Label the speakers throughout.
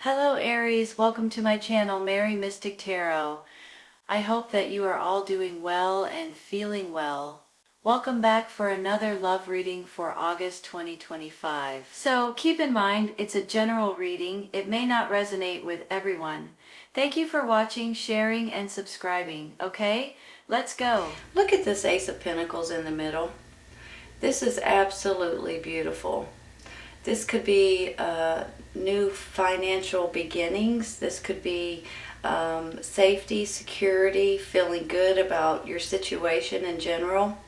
Speaker 1: Hello Aries, welcome to my channel, Mary Mystic Tarot. I hope that you are all doing well and feeling well. Welcome back for another love reading for August 2025. So keep in mind, it's a general reading. It may not resonate with everyone. Thank you for watching, sharing, and subscribing. Okay, let's go. Look at this Ace of Pentacles in the middle. This is absolutely beautiful. This could be new financial beginnings. This could be safety, security, feeling good about your situation in general.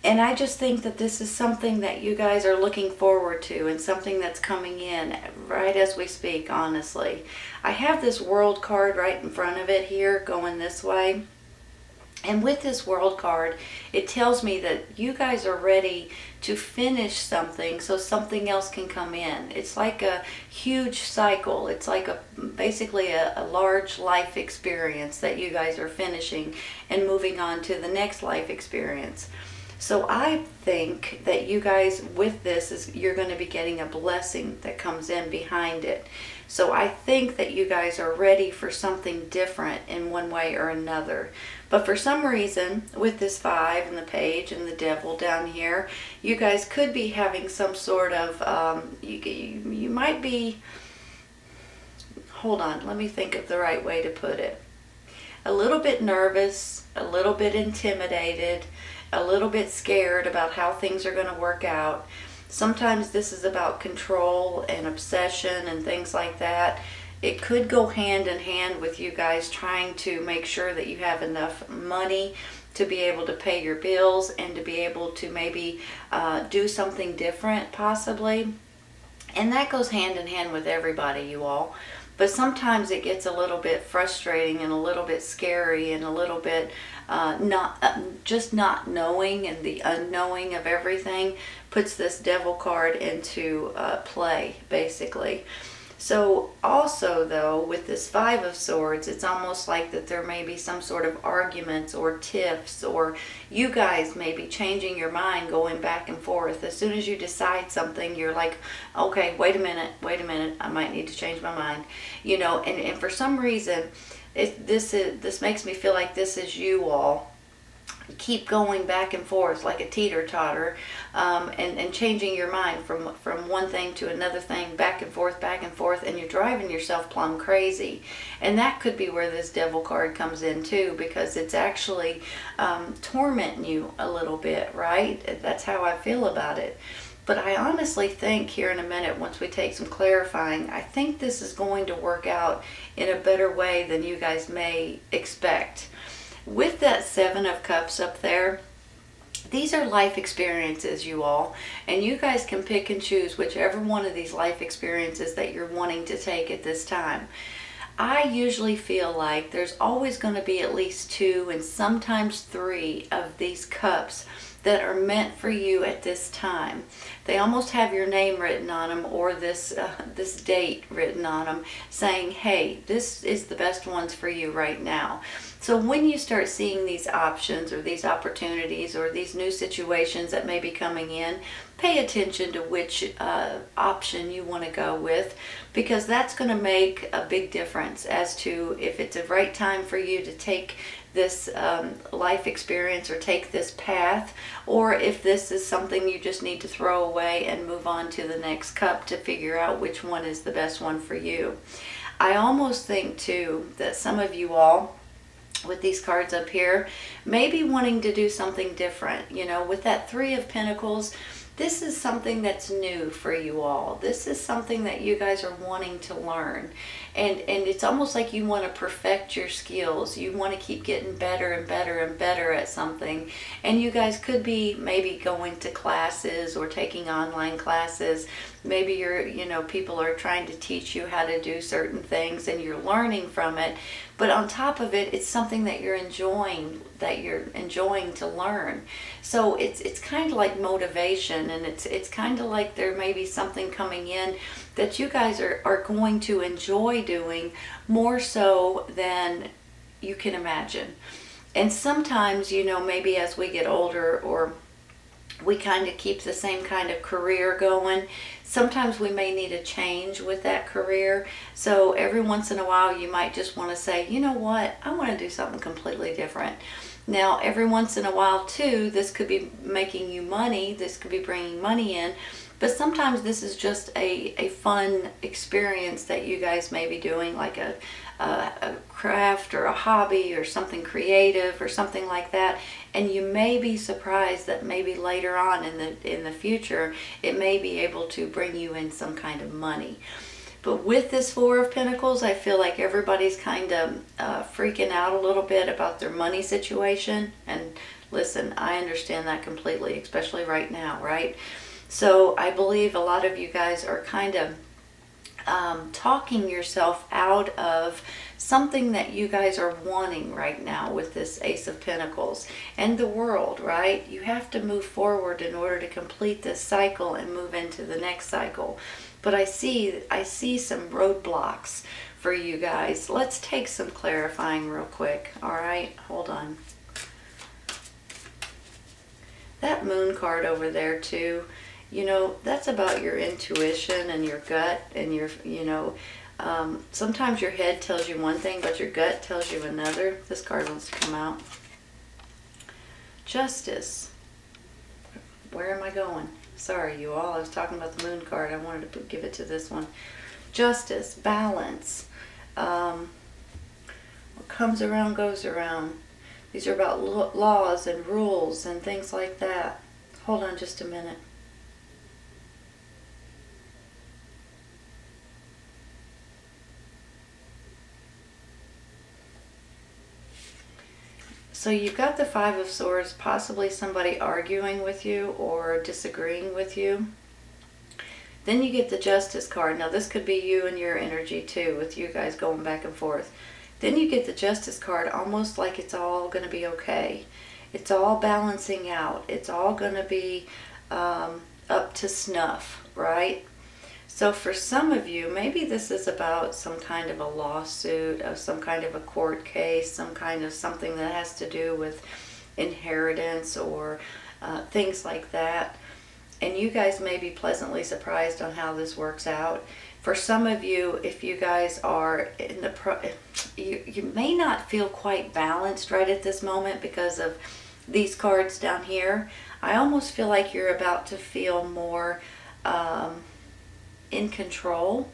Speaker 1: And I just think that this is something that you guys are looking forward to and something that's coming in right as we speak, honestly. I have this World card right in front of it here going this way. And with this World card, it tells me that you guys are ready to finish something so something else can come in. It's like a huge cycle. It's like basically a large life experience that you guys are finishing and moving on to the next life experience. So I think that you guys with this you're going to be getting a blessing that comes in behind it. So I think that you guys are ready for something different in one way or another. But for some reason, with this 5 and the page and the devil down here, you guys could be having some sort of, you might be, hold on, let me think of the right way to put it. A little bit nervous, a little bit intimidated, a little bit scared about how things are going to work out. Sometimes this is about control and obsession and things like that. It could go hand in hand with you guys trying to make sure that you have enough money to be able to pay your bills and to be able to maybe do something different possibly. And that goes hand in hand with everybody, you all. But sometimes it gets a little bit frustrating and a little bit scary and a little bit just not knowing, and the unknowing of everything puts this devil card into play, basically. So also though, with this 5 of Swords, it's almost like that there may be some sort of arguments or tiffs, or you guys may be changing your mind, going back and forth. As soon as you decide something, you're like, okay, wait a minute, I might need to change my mind. You know, and for some reason, this makes me feel like this is you all keep going back and forth like a teeter-totter, and changing your mind from one thing to another thing, back and forth, and you're driving yourself plumb crazy. And that could be where this devil card comes in too, because it's actually tormenting you a little bit, right? That's how I feel about it. But I honestly think here in a minute, once we take some clarifying, I think this is going to work out in a better way than you guys may expect. With that 7 of Cups up there, these are life experiences, you all, and you guys can pick and choose whichever one of these life experiences that you're wanting to take at this time. I usually feel like there's always going to be at least 2 and sometimes 3 of these cups that are meant for you at this time. They almost have your name written on them, or this date written on them, saying, hey, this is the best ones for you right now. So when you start seeing these options or these opportunities or these new situations that may be coming in, pay attention to which option you want to go with, because that's going to make a big difference as to if it's a right time for you to take this life experience or take this path, or if this is something you just need to throw away and move on to the next cup to figure out which one is the best one for you. I almost think too that some of you all with these cards up here may be wanting to do something different. You know, with that 3 of Pentacles, this is something that's new for you all. This is something that you guys are wanting to learn. And it's almost like you want to perfect your skills. You want to keep getting better and better and better at something. And you guys could be maybe going to classes or taking online classes. Maybe people are trying to teach you how to do certain things and you're learning from it. But on top of it, it's something that you're enjoying to learn. So it's kind of like motivation, and it's kind of like there may be something coming in that you guys are going to enjoy doing more so than you can imagine. And sometimes, maybe as we get older, or we kind of keep the same kind of career going. Sometimes we may need a change with that career. So every once in a while you might just want to say, you know what, I want to do something completely different. Now, every once in a while too, this could be making you money, this could be bringing money in, but sometimes this is just a fun experience that you guys may be doing, like a craft or a hobby or something creative or something like that. And you may be surprised that maybe later on in the future, it may be able to bring you in some kind of money. But with this Four of Pentacles, I feel like everybody's kind of freaking out a little bit about their money situation. And listen, I understand that completely, especially right now, right? So I believe a lot of you guys are kind of talking yourself out of something that you guys are wanting right now with this Ace of Pentacles and the world, right? You have to move forward in order to complete this cycle and move into the next cycle. But I see some roadblocks for you guys. Let's take some clarifying real quick. All right, hold on. That Moon card over there too, you know, that's about your intuition and your gut and your, you know, sometimes your head tells you one thing, but your gut tells you another. This card wants to come out. Justice. Where am I going? Sorry, you all. I was talking about the Moon card. I wanted to give it to this one. Justice, balance. What comes around goes around. These are about laws and rules and things like that. Hold on just a minute. So you've got the Five of Swords, possibly somebody arguing with you or disagreeing with you. Then you get the Justice card. Now this could be you and your energy too, with you guys going back and forth. Then you get the Justice card, almost like it's all going to be okay. It's all balancing out. It's all going to be up to snuff, right? So for some of you, maybe this is about some kind of a lawsuit, of some kind of a court case, some kind of something that has to do with inheritance or things like that. And you guys may be pleasantly surprised on how this works out. For some of you, if you guys are in the you may not feel quite balanced right at this moment because of these cards down here. I almost feel like you're about to feel more in control,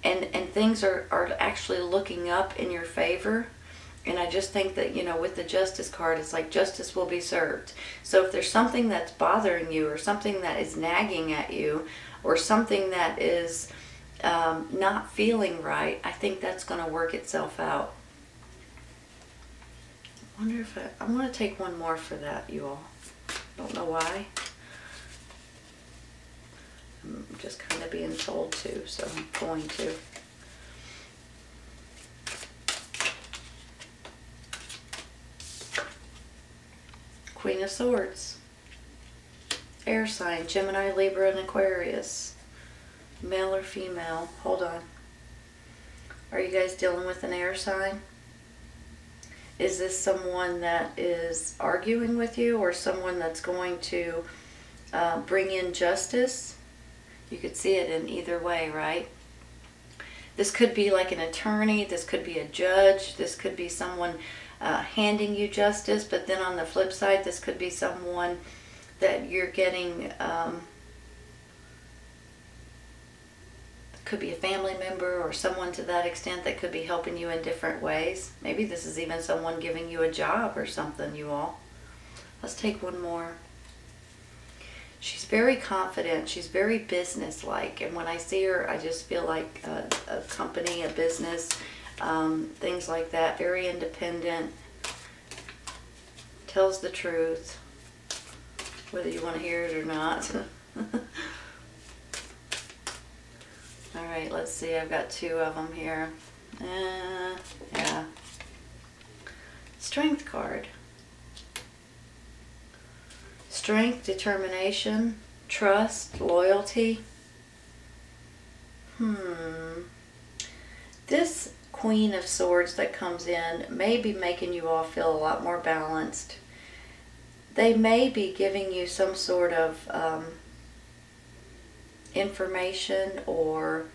Speaker 1: and things are actually looking up in your favor. And I just think that, you know, with the Justice card, it's like justice will be served. So if there's something that's bothering you or something that is nagging at you or something that is not feeling right, I think that's going to work itself out. I wonder if I want to take one more for that, you all. Don't know why. I'm just kind of being told to, so I'm going to. Queen of Swords. Air sign, Gemini, Libra, and Aquarius. Male or female? Hold on. Are you guys dealing with an air sign? Is this someone that is arguing with you or someone that's going to bring in justice? You could see it in either way, right? This could be like an attorney. This could be a judge. This could be someone handing you justice. But then on the flip side, this could be someone that you're getting... could be a family member or someone to that extent that could be helping you in different ways. Maybe this is even someone giving you a job or something, you all. Let's take one more. She's very confident. She's very business-like. And when I see her, I just feel like a company, a business, things like that. Very independent. Tells the truth, whether you want to hear it or not. All right, let's see. I've got two of them here. Yeah. Strength card. Strength, determination, trust, loyalty. This Queen of Swords that comes in may be making you all feel a lot more balanced. They may be giving you some sort of information or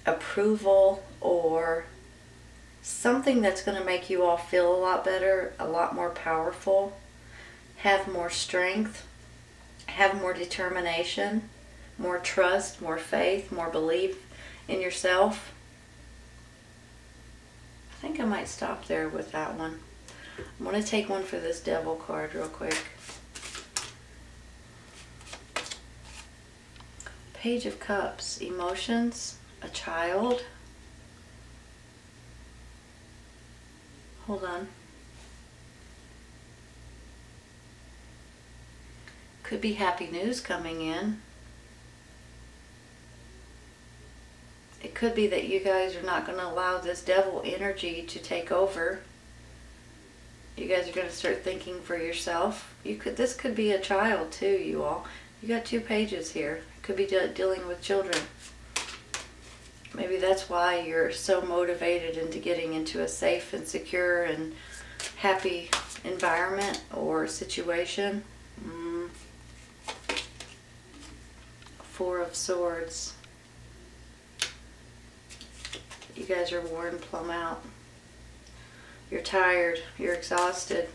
Speaker 1: approval or something that's going to make you all feel a lot better, a lot more powerful, have more strength, have more determination, more trust, more faith, more belief in yourself. I think I might stop there with that one. I'm going to take one for this Devil card real quick. Page of Cups, emotions, a child. Hold on. Could be happy news coming in. It could be that you guys are not going to allow this devil energy to take over. You guys are going to start thinking for yourself. This could be a child too, you all. You got 2 pages here. Could be dealing with children. Maybe that's why you're so motivated into getting into a safe and secure and happy environment or situation. 4 of Swords. You guys are worn plumb out. You're tired. You're exhausted.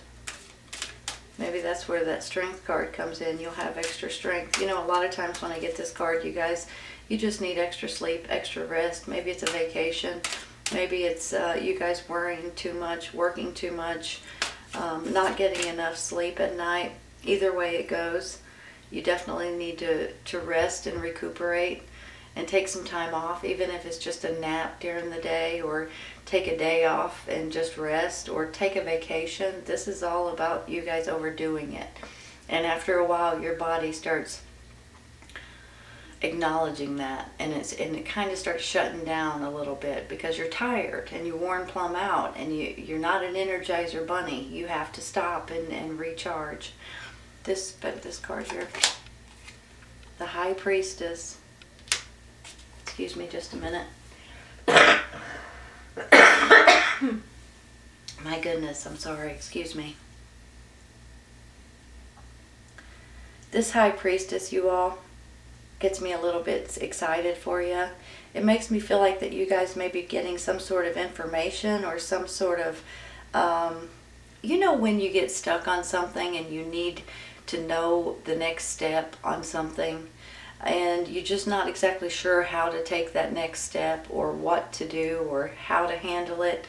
Speaker 1: Maybe that's where that Strength card comes in. You'll have extra strength. You know, a lot of times when I get this card, you guys, you just need extra sleep, extra rest. Maybe it's a vacation. Maybe it's you guys worrying too much, working too much, not getting enough sleep at night. Either way it goes, you definitely need to rest and recuperate and take some time off, even if it's just a nap during the day, or take a day off and just rest, or take a vacation. This is all about you guys overdoing it. And after a while, your body starts acknowledging that, and it kind of starts shutting down a little bit because you're tired and you're worn plumb out, and you're not an Energizer bunny. You have to stop and recharge. This card here, the High Priestess. Excuse me just a minute. My goodness, I'm sorry. Excuse me. This High Priestess, you all, gets me a little bit excited for you. It makes me feel like that you guys may be getting some sort of information or some sort of, you know, when you get stuck on something and you need to know the next step on something, and you're just not exactly sure how to take that next step or what to do or how to handle it.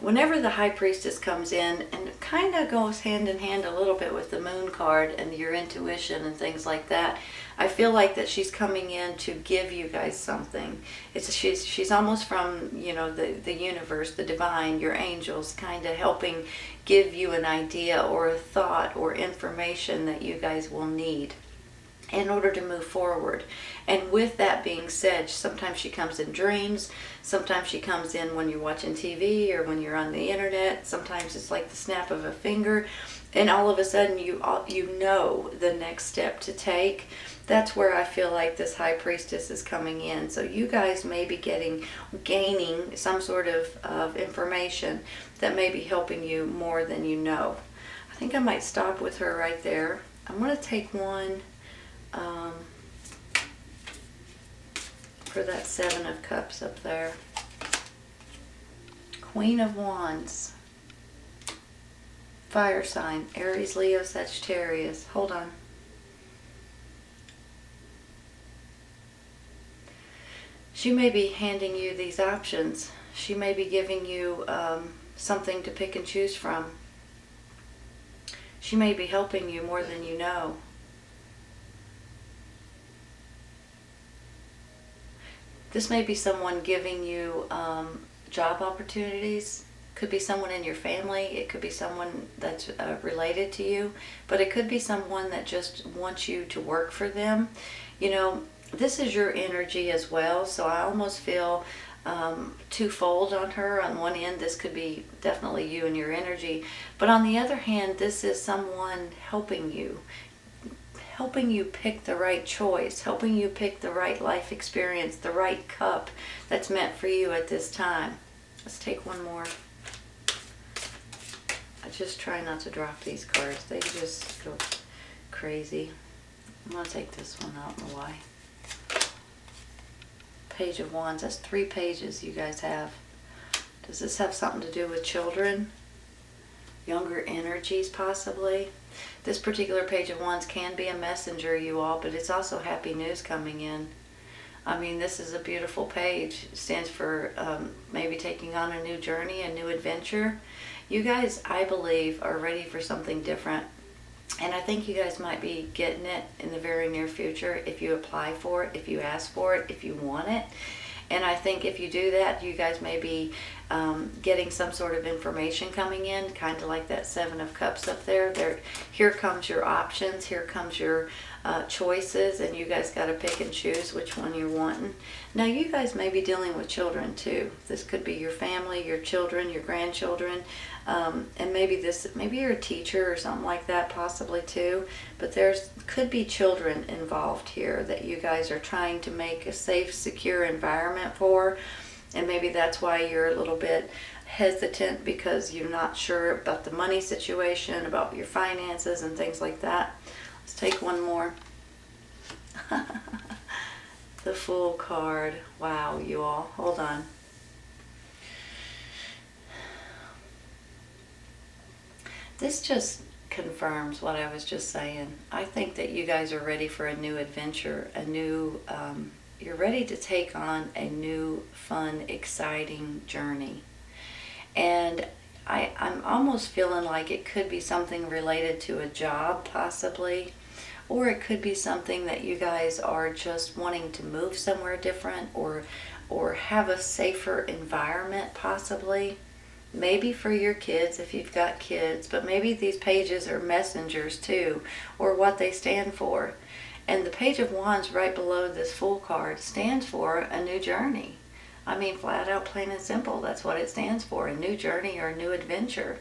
Speaker 1: Whenever the High Priestess comes in, and it kind of goes hand in hand a little bit with the Moon card and your intuition and things like that, I feel like that she's coming in to give you guys something. She's almost from, you know, the universe, the divine, your angels, kind of helping give you an idea or a thought or information that you guys will need in order to move forward. And with that being said, sometimes she comes in dreams, sometimes she comes in when you're watching TV or when you're on the internet. Sometimes it's like the snap of a finger, and all of a sudden you know the next step to take. That's where I feel like this High Priestess is coming in. So you guys may be gaining some sort of information that may be helping you more than you know. I think I might stop with her right there. I'm going to take one for that 7 of Cups up there. Queen of Wands. Fire sign. Aries, Leo, Sagittarius. Hold on. She may be handing you these options. She may be giving you something to pick and choose from. She may be helping you more than you know. This may be someone giving you job opportunities. Could be someone in your family. It could be someone that's related to you. But it could be someone that just wants you to work for them. You know, this is your energy as well. So I almost feel twofold on her. On one end, this could be definitely you and your energy. But on the other hand, this is someone helping you pick the right choice, helping you pick the right life experience, the right cup that's meant for you at this time. Let's take one more. I just try not to drop these cards. They just go crazy. I'm going to take this one out and why. Page of Wands. That's 3 pages you guys have. Does this have something to do with children? Younger energies, possibly? This particular Page of Wands can be a messenger, you all, but it's also happy news coming in. I mean, this is a beautiful page. It stands for maybe taking on a new journey, a new adventure. You guys, I believe, are ready for something different. And I think you guys might be getting it in the very near future if you apply for it, if you ask for it, if you want it. And I think if you do that, you guys may be getting some sort of information coming in, kind of like that 7 of Cups up there. Here comes your options, here comes your choices, and you guys got to pick and choose which one you're wanting. Now, you guys may be dealing with children too. This could be your family, your children, your grandchildren, and maybe you're a teacher or something like that, possibly too. But could be children involved here that you guys are trying to make a safe, secure environment for. And maybe that's why you're a little bit hesitant, because you're not sure about the money situation, about your finances and things like that. Let's take one more. The Fool card. Wow, you all. Hold on. This just confirms what I was just saying. I think that you guys are ready for a new adventure, you're ready to take on a new, fun, exciting journey. And I'm almost feeling like it could be something related to a job, possibly. Or it could be something that you guys are just wanting to move somewhere different, or have a safer environment, possibly. Maybe for your kids if you've got kids, but maybe these pages are messengers too, or what they stand for. And the Page of Wands right below this Fool card stands for a new journey. I mean, flat out, plain and simple, that's what it stands for, a new journey or a new adventure.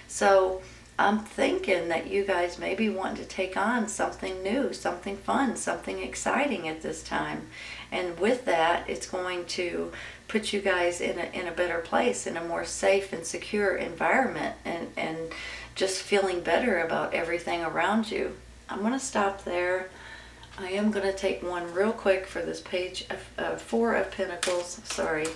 Speaker 1: So I'm thinking that you guys may be wanting to take on something new, something fun, something exciting at this time. And with that, it's going to put you guys in a better place, in a more safe and secure environment, and just feeling better about everything around you. I'm going to stop there. I am going to take one real quick for this page of 4 of Pentacles. Sorry.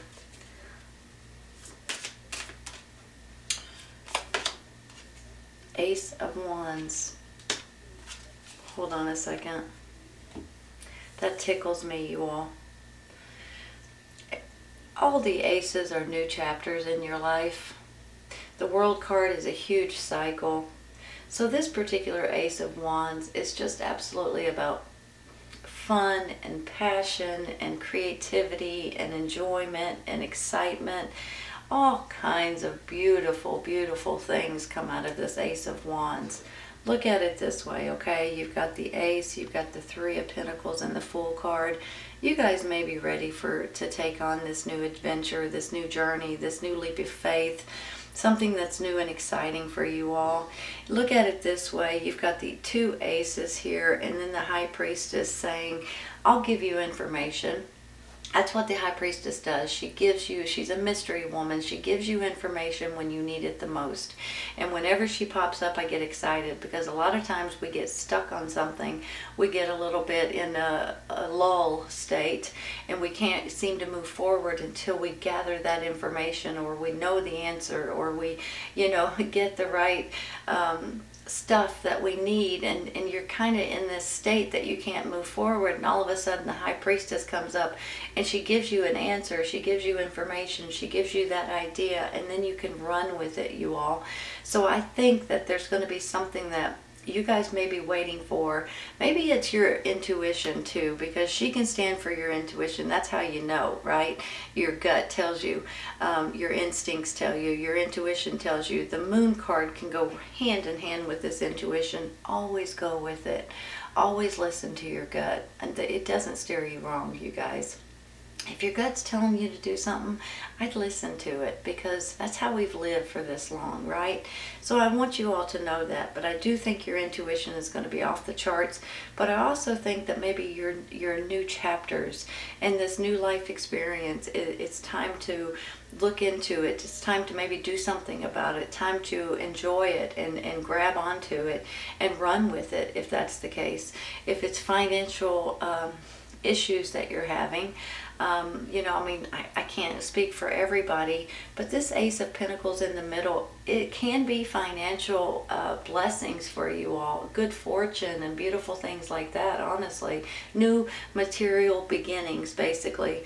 Speaker 1: Ace of Wands. Hold on a second. That tickles me, you all. All the aces are new chapters in your life. The World card is a huge cycle. So this particular Ace of Wands is just absolutely about fun and passion and creativity and enjoyment and excitement. All kinds of beautiful, beautiful things come out of this Ace of Wands. Look at it this way, okay? You've got the Ace, you've got the 3 of Pentacles and the Fool card. You guys may be ready to take on this new adventure, this new journey, this new leap of faith, something that's new and exciting for you all. Look at it this way. You've got the 2 aces here, and then the High Priestess saying, I'll give you information. That's what the High Priestess does. She's a mystery woman. She gives you information when you need it the most. And whenever she pops up, I get excited, because a lot of times we get stuck on something. We get a little bit in a lull state, and we can't seem to move forward until we gather that information, or we know the answer, or we, get the right stuff that we need, and you're kind of in this state that you can't move forward, and all of a sudden the High Priestess comes up and she gives you an answer, she gives you information, she gives you that idea, and then you can run with it, you all. So I think that there's going to be something that you guys may be waiting for. Maybe it's your intuition too, because she can stand for your intuition. That's how you know, right? Your gut tells you, your instincts tell you, your intuition tells you. The Moon card can go hand in hand with this intuition. Always go with it. Always listen to your gut, and it doesn't steer you wrong, you guys. If your gut's telling you to do something, I'd listen to it, because that's how we've lived for this long, right? So I want you all to know that. But I do think your intuition is going to be off the charts. But I also think that maybe your new chapters and this new life experience, it's time to look into it. It's time to maybe do something about it. Time to enjoy it and grab onto it and run with it, if that's the case. If it's financial issues that you're having, you know, I mean, I can't speak for everybody, but this Ace of Pentacles in the middle, it can be financial blessings for you all, good fortune and beautiful things like that, honestly. New material beginnings, basically.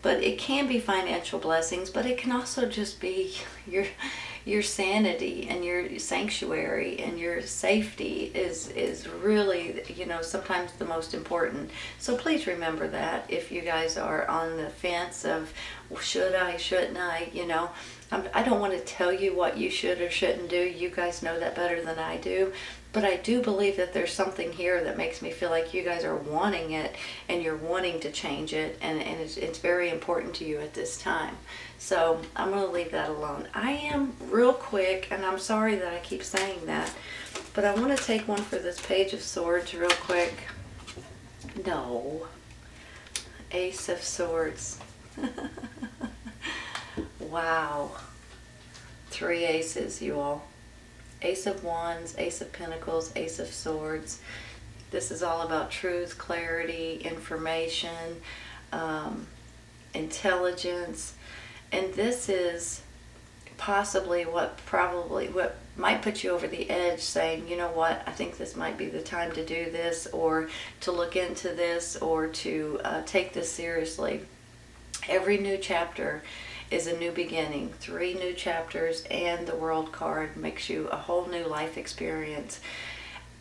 Speaker 1: But it can be financial blessings, but it can also just be your sanity and your sanctuary and your safety is really, you know, sometimes the most important. So please remember that if you guys are on the fence of, well, should I, shouldn't I, you know. I don't want to tell you what you should or shouldn't do. You guys know that better than I do. But I do believe that there's something here that makes me feel like you guys are wanting it and you're wanting to change it. And it's very important to you at this time. So I'm going to leave that alone. I am real quick, and I'm sorry that I keep saying that, but I want to take one for this Page of Swords real quick. No. Ace of Swords. Wow. 3 aces, you all. Ace of Wands, Ace of Pentacles, Ace of Swords. This is all about truth, clarity, information, intelligence. And this is possibly what might put you over the edge, saying, you know what, I think this might be the time to do this, or to look into this, or to take this seriously. Every new chapter is a new beginning. 3 new chapters and the World card makes you a whole new life experience.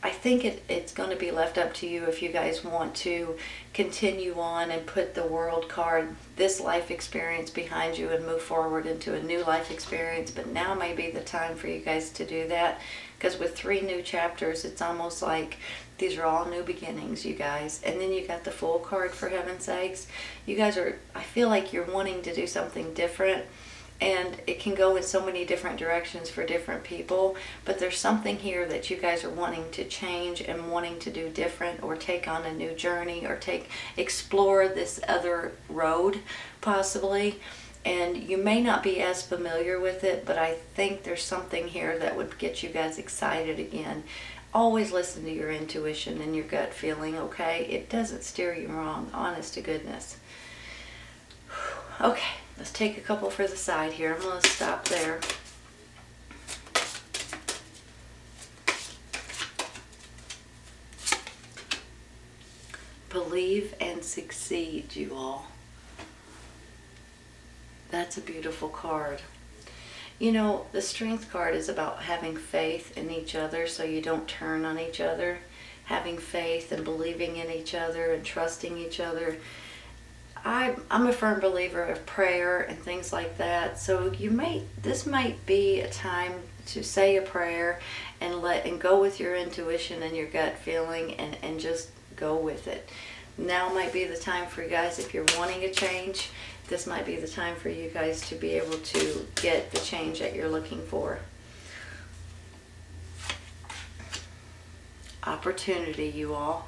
Speaker 1: I think it's going to be left up to you if you guys want to continue on and put the World card, this life experience, behind you and move forward into a new life experience. But now may be the time for you guys to do that, because with 3 new chapters, it's almost like these are all new beginnings, you guys. And then you got the Fool card, for heaven's sakes. You guys are, I feel like you're wanting to do something different. And it can go in so many different directions for different people. But there's something here that you guys are wanting to change and wanting to do different, or take on a new journey, or explore this other road, possibly. And you may not be as familiar with it, but I think there's something here that would get you guys excited again. Always listen to your intuition and your gut feeling, okay? It doesn't steer you wrong, honest to goodness. Okay, let's take a couple for the side here. I'm going to stop there. Believe and succeed, you all. That's a beautiful card. You know, the Strength card is about having faith in each other so you don't turn on each other. Having faith and believing in each other and trusting each other. I'm a firm believer of prayer and things like that. So this might be a time to say a prayer and go with your intuition and your gut feeling and just go with it. Now might be the time for you guys, if you're wanting a change, this might be the time for you guys to be able to get the change that you're looking for. Opportunity, you all.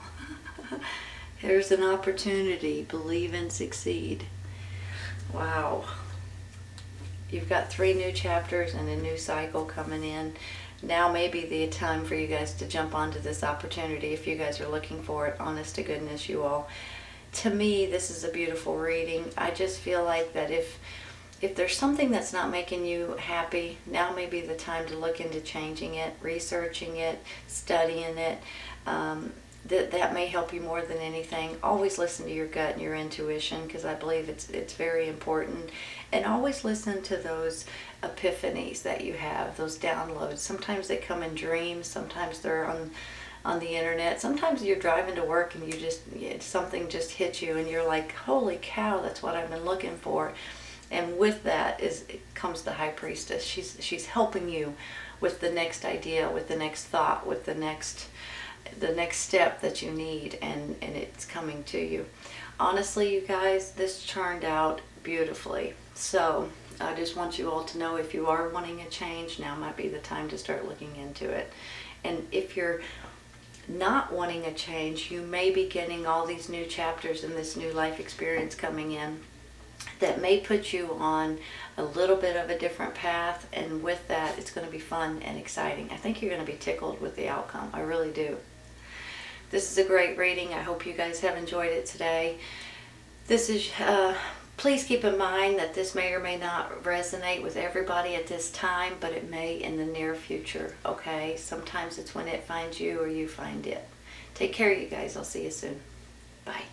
Speaker 1: Here's an opportunity. Believe and succeed. Wow. You've got 3 new chapters and a new cycle coming in. Now may be the time for you guys to jump onto this opportunity if you guys are looking for it. Honest to goodness, you all. To me, this is a beautiful reading. I just feel like that if there's something that's not making you happy, now may be the time to look into changing it, researching it, studying it. That may help you more than anything. Always listen to your gut and your intuition, because I believe it's very important. And always listen to those epiphanies that you have, those downloads. Sometimes they come in dreams. Sometimes they're on the internet. Sometimes you're driving to work and something just hits you and you're like, holy cow, that's what I've been looking for. And with that comes the High Priestess. She's helping you with the next idea, with the next thought, with the next step that you need, and it's coming to you. Honestly, you guys, this turned out beautifully. So I just want you all to know, if you are wanting a change, now might be the time to start looking into it. And if you're not wanting a change, you may be getting all these new chapters and this new life experience coming in that may put you on a little bit of a different path, and with that, it's going to be fun and exciting. I think you're going to be tickled with the outcome. I really do. This is a great reading. I hope you guys have enjoyed it today. This is, please keep in mind that this may or may not resonate with everybody at this time, but it may in the near future, okay? Sometimes it's when it finds you or you find it. Take care, you guys. I'll see you soon. Bye.